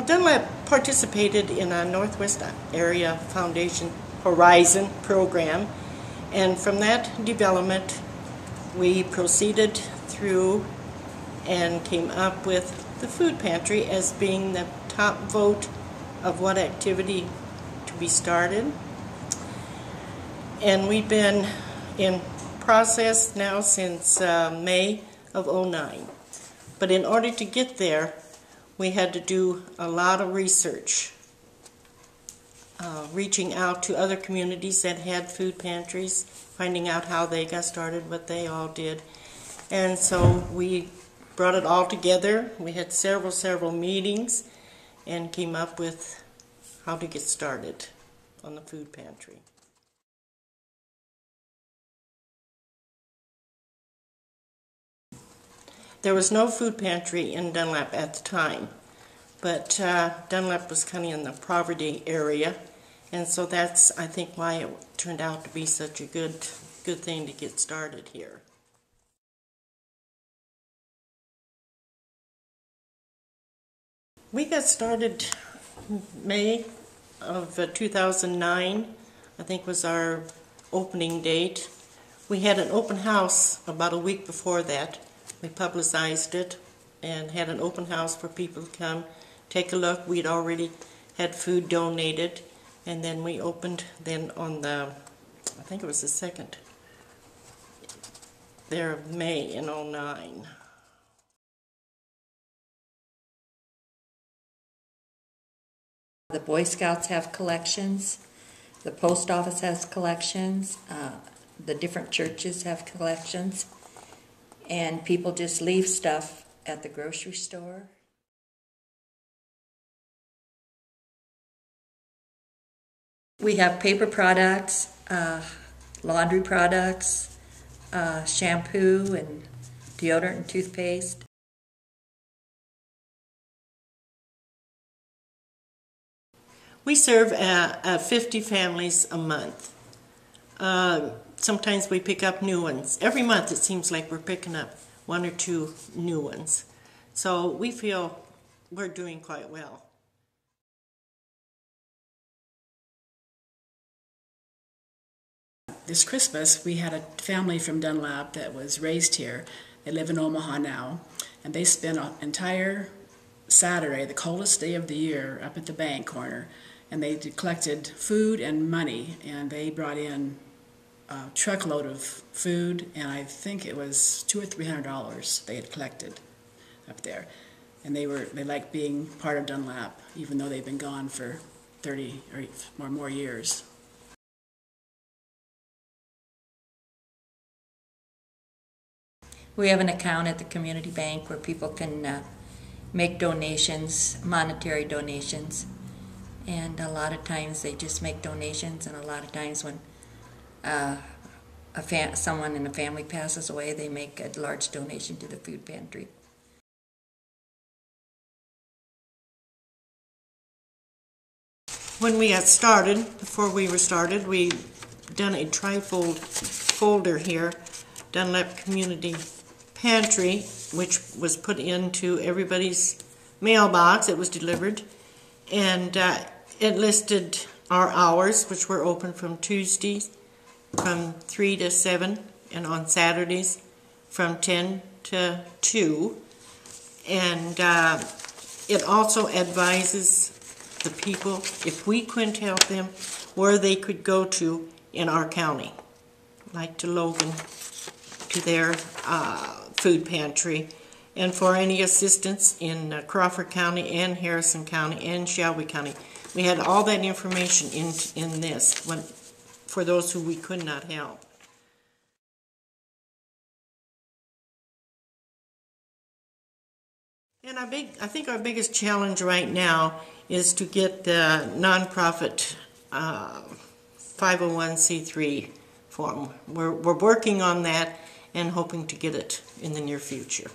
Well, Dunlap participated in a Northwest Area Foundation Horizon program, and from that development we proceeded through and came up with the food pantry as being the top vote of what activity to be started. And we've been in process now since May of '09. But in order to get there, we had to do a lot of research, reaching out to other communities that had food pantries, finding out how they got started, what they all did. And so we brought it all together. We had several meetings and came up with how to get started on the food pantry. There was no food pantry in Dunlap at the time, but Dunlap was kind of in the poverty area, and so that's, I think, why it turned out to be such a good thing to get started here. We got started May of 2009, I think was our opening date. We had an open house about a week before that. We publicized it and had an open house for people to come take a look. We'd already had food donated, and then we opened then on the, I think it was the 2nd there of May in '09. The Boy Scouts have collections, the post office has collections, the different churches have collections, and people just leave stuff at the grocery store. We have paper products, laundry products, shampoo and deodorant and toothpaste. We serve 50 families a month. Sometimes we pick up new ones. Every month it seems like we're picking up 1 or 2 new ones. So we feel we're doing quite well. This Christmas we had a family from Dunlap that was raised here. They live in Omaha now, and they spent an entire Saturday, the coldest day of the year, up at the bank corner, and they collected food and money, and they brought in a truckload of food, and I think it was $200 or $300 they had collected up there. And they liked being part of Dunlap, even though they've been gone for 30 or more years. We have an account at the community bank where people can make donations, monetary donations, and a lot of times they just make donations, and a lot of times when someone in a family passes away, they make a large donation to the food pantry. When we got started, before we were started, we done a trifold folder here, Dunlap Community Pantry, which was put into everybody's mailbox. It was delivered, and it listed our hours, which were open from Tuesdays from 3 to 7, and on Saturdays from 10 to 2. And it also advises the people, if we couldn't help them, where they could go to in our county, like to Logan, to their food pantry, and for any assistance in Crawford County and Harrison County and Shelby County. We had all that information in this for those who we could not help. And I think our biggest challenge right now is to get the nonprofit 501c3 form. We're working on that and hoping to get it in the near future.